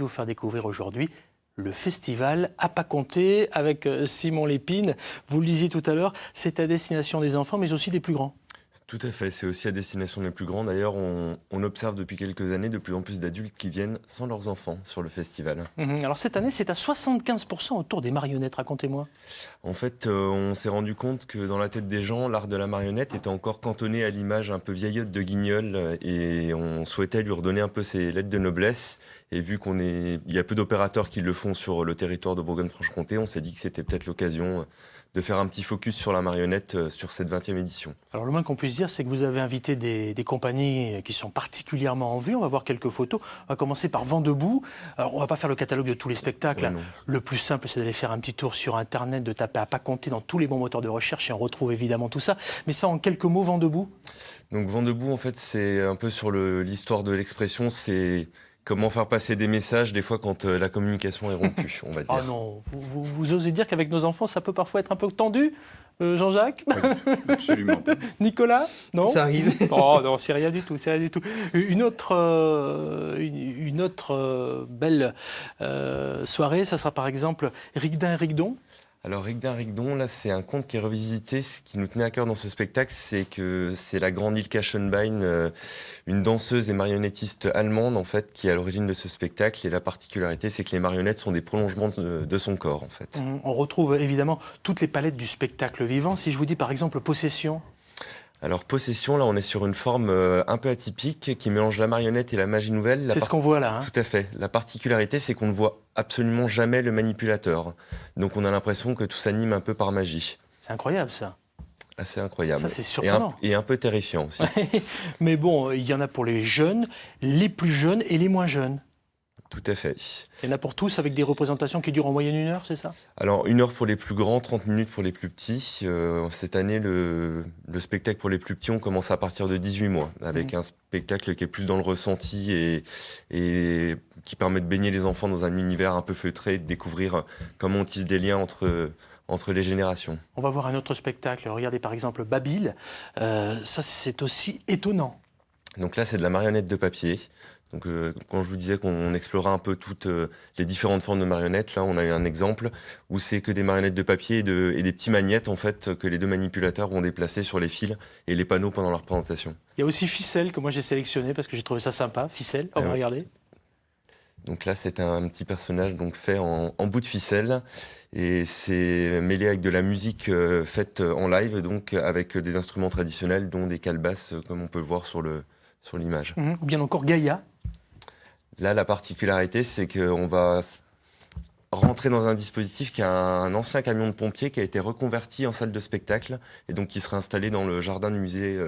Vous faire découvrir aujourd'hui le festival à pas compter avec Simon Lépine. Vous le disiez tout à l'heure, c'est à destination des enfants mais aussi des plus grands. Tout à fait, c'est aussi à destination des plus grands. D'ailleurs, on observe depuis quelques années de plus en plus d'adultes qui viennent sans leurs enfants sur le festival. Alors cette année, c'est à 75% autour des marionnettes, racontez-moi. En fait, on s'est rendu compte que dans la tête des gens, l'art de la marionnette était encore cantonné à l'image un peu vieillotte de Guignol et on souhaitait lui redonner un peu ses lettres de noblesse. Et vu il y a peu d'opérateurs qui le font sur le territoire de Bourgogne-Franche-Comté, on s'est dit que c'était peut-être l'occasion de faire un petit focus sur la marionnette sur cette 20e édition. Alors le moins qu'on puisse dire, c'est que vous avez invité des compagnies qui sont particulièrement en vue. On va voir quelques photos. On va commencer par Vent debout. Alors on ne va pas faire le catalogue de tous les spectacles. Ouais, non. Le plus simple, c'est d'aller faire un petit tour sur Internet, de taper à pas compter dans tous les bons moteurs de recherche et on retrouve évidemment tout ça. Mais ça, en quelques mots, Vent debout. Donc Vent debout, en fait, c'est un peu sur l'histoire de l'expression. C'est comment faire passer des messages des fois quand la communication est rompue, on va dire. Ah non, vous osez dire qu'avec nos enfants, ça peut parfois être un peu tendu, Jean-Jacques? Absolument pas. Nicolas? Non? Ça arrive. Oh non, c'est rien du tout, c'est rien du tout. Une autre belle soirée, ça sera par exemple Rigdin et Rigdon. Alors Rigdin Rigdon, là c'est un conte qui est revisité. Ce qui nous tenait à cœur dans ce spectacle, c'est que c'est la grande Ilka Schönbein, une danseuse et marionnettiste allemande en fait, qui est à l'origine de ce spectacle. Et la particularité, c'est que les marionnettes sont des prolongements de son corps en fait. On retrouve évidemment toutes les palettes du spectacle vivant. Si je vous dis par exemple Possession. Alors Possession, là on est sur une forme un peu atypique qui mélange la marionnette et la magie nouvelle. C'est ce qu'on voit là. Hein. Tout à fait. La particularité, c'est qu'on ne voit absolument jamais le manipulateur. Donc on a l'impression que tout s'anime un peu par magie. C'est incroyable ça. Assez incroyable. Ça c'est surprenant. Et un peu terrifiant aussi. Mais bon, il y en a pour les jeunes, les plus jeunes et les moins jeunes. Tout à fait. Il y en a pour tous avec des représentations qui durent en moyenne 1 heure, c'est ça? Alors 1 heure pour les plus grands, 30 minutes pour les plus petits. Cette année, le spectacle pour les plus petits, on commence à partir de 18 mois, avec un spectacle qui est plus dans le ressenti et qui permet de baigner les enfants dans un univers un peu feutré, de découvrir comment on tisse des liens entre les générations. On va voir un autre spectacle. Regardez par exemple Babil. Ça, c'est aussi étonnant. Donc là, c'est de la marionnette de papier. Donc, quand je vous disais qu'on explorait un peu toutes les différentes formes de marionnettes, là, on a eu un exemple où c'est que des marionnettes de papier et des petits magnettes, en fait, que les deux manipulateurs vont déplacer sur les fils et les panneaux pendant leur présentation. Il y a aussi Ficelle, que moi j'ai sélectionné parce que j'ai trouvé ça sympa. Ficelle, on va regarder. Donc là, c'est un petit personnage donc, fait en bout de ficelle et c'est mêlé avec de la musique faite en live, donc avec des instruments traditionnels, dont des calebasses, comme on peut le voir sur l'image. Ou bien encore Gaïa. Là, la particularité, c'est qu'on va rentrer dans un dispositif qui a un ancien camion de pompiers qui a été reconverti en salle de spectacle et donc qui sera installé dans le jardin du musée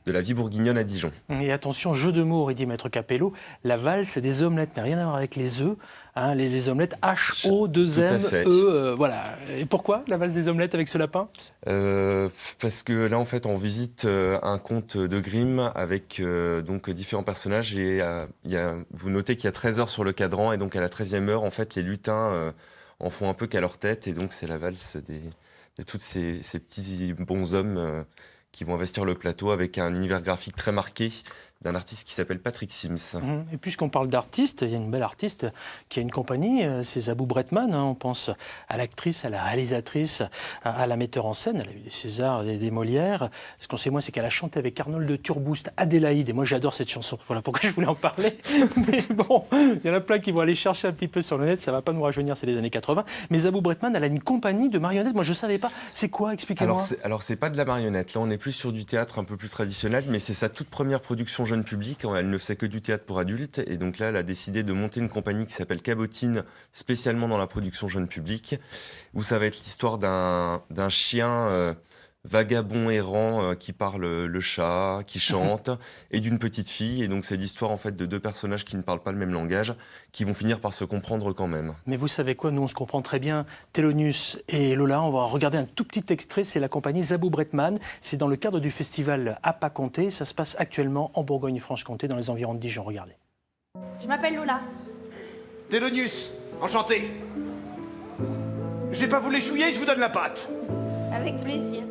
de la vie bourguignonne à Dijon. Et attention, jeu de mots, aurait dit Maître Capello, la valse, c'est des omelettes, mais rien à voir avec les œufs. Hein, les omelettes H-O-2-M-E. Voilà. Et pourquoi la valse des omelettes avec ce lapin? Parce que là, en fait, on visite un conte de Grimm avec donc différents personnages et vous notez qu'il y a 13 heures sur le cadran et donc à la 13e heure, en fait, les lutins en font un peu qu'à leur tête et donc c'est la valse de tous ces petits bonshommes qui vont investir le plateau avec un univers graphique très marqué d'un artiste qui s'appelle Patrick Sims. Et puisqu'on parle d'artistes, il y a une belle artiste qui a une compagnie, c'est Zabou Bretman. On pense à l'actrice, à la réalisatrice, à la metteur en scène. Elle a eu des Césars, des Molières. Ce qu'on sait moins, c'est qu'elle a chanté avec Arnold de Turboust, Adélaïde. Et moi, j'adore cette chanson. Voilà pourquoi je voulais en parler. Mais bon, il y en a plein qui vont aller chercher un petit peu sur le net. Ça ne va pas nous rajeunir, c'est les années 80. Mais Zabou Bretman, elle a une compagnie de marionnettes. Moi, je ne savais pas. C'est quoi? Expliquez-moi. Alors, c'est pas de la marionnette. Là, on est plus sur du théâtre un peu plus traditionnel, mais c'est sa toute première production jeune public. Elle ne fait que du théâtre pour adultes. Et donc là, elle a décidé de monter une compagnie qui s'appelle Cabotine, spécialement dans la production jeune public, où ça va être l'histoire d'un chien vagabond errant qui parle le chat, qui chante, et d'une petite fille. Et donc c'est l'histoire en fait de deux personnages qui ne parlent pas le même langage, qui vont finir par se comprendre quand même. Mais vous savez quoi, nous on se comprend très bien. Thelonious et Lola, on va regarder un tout petit extrait, c'est la compagnie Zabou Bretman. C'est dans le cadre du festival à pas compter. Ça se passe actuellement en Bourgogne-Franche-Comté, dans les environs de Dijon. Regardez. Je m'appelle Lola. Thelonious, enchanté. Je vais pas vous l'échouiller, je vous donne la pâte. Avec plaisir.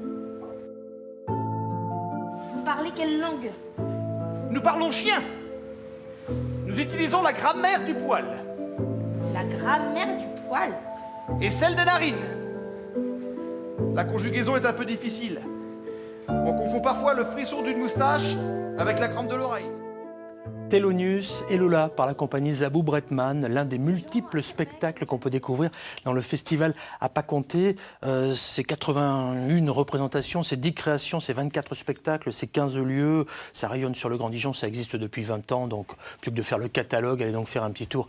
Vous parlez quelle langue? Nous parlons chien. Nous utilisons la grammaire du poil. La grammaire du poil. Et celle des narines. La conjugaison est un peu difficile. On confond parfois le frisson d'une moustache avec la crampe de l'oreille. Thelonious et Lola par la compagnie Zabou Bretman, l'un des multiples spectacles qu'on peut découvrir dans le festival à pas compter. C'est 81 représentations, c'est 10 créations, c'est 24 spectacles, c'est 15 lieux. Ça rayonne sur le Grand Dijon, ça existe depuis 20 ans. Donc, plus que de faire le catalogue, allez donc faire un petit tour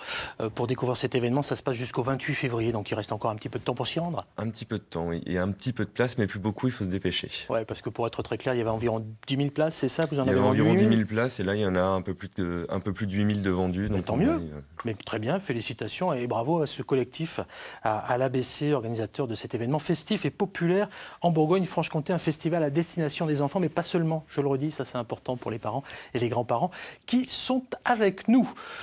pour découvrir cet événement. Ça se passe jusqu'au 28 février, donc il reste encore un petit peu de temps pour s'y rendre. Un petit peu de temps, oui. Et un petit peu de place, mais plus beaucoup, il faut se dépêcher. Ouais, parce que pour être très clair, il y avait environ 10 000 places, c'est ça? Vous en Il y avez avait vendu environ 10 une 000 places, et là, il y en a un peu plus de 8 000 de vendus. Mais Donc tant on mieux. arrive. Mais très bien, félicitations et bravo à ce collectif, à l'ABC, organisateur de cet événement festif et populaire en Bourgogne-Franche-Comté, un festival à destination des enfants, mais pas seulement, je le redis, ça c'est important pour les parents et les grands-parents qui sont avec nous.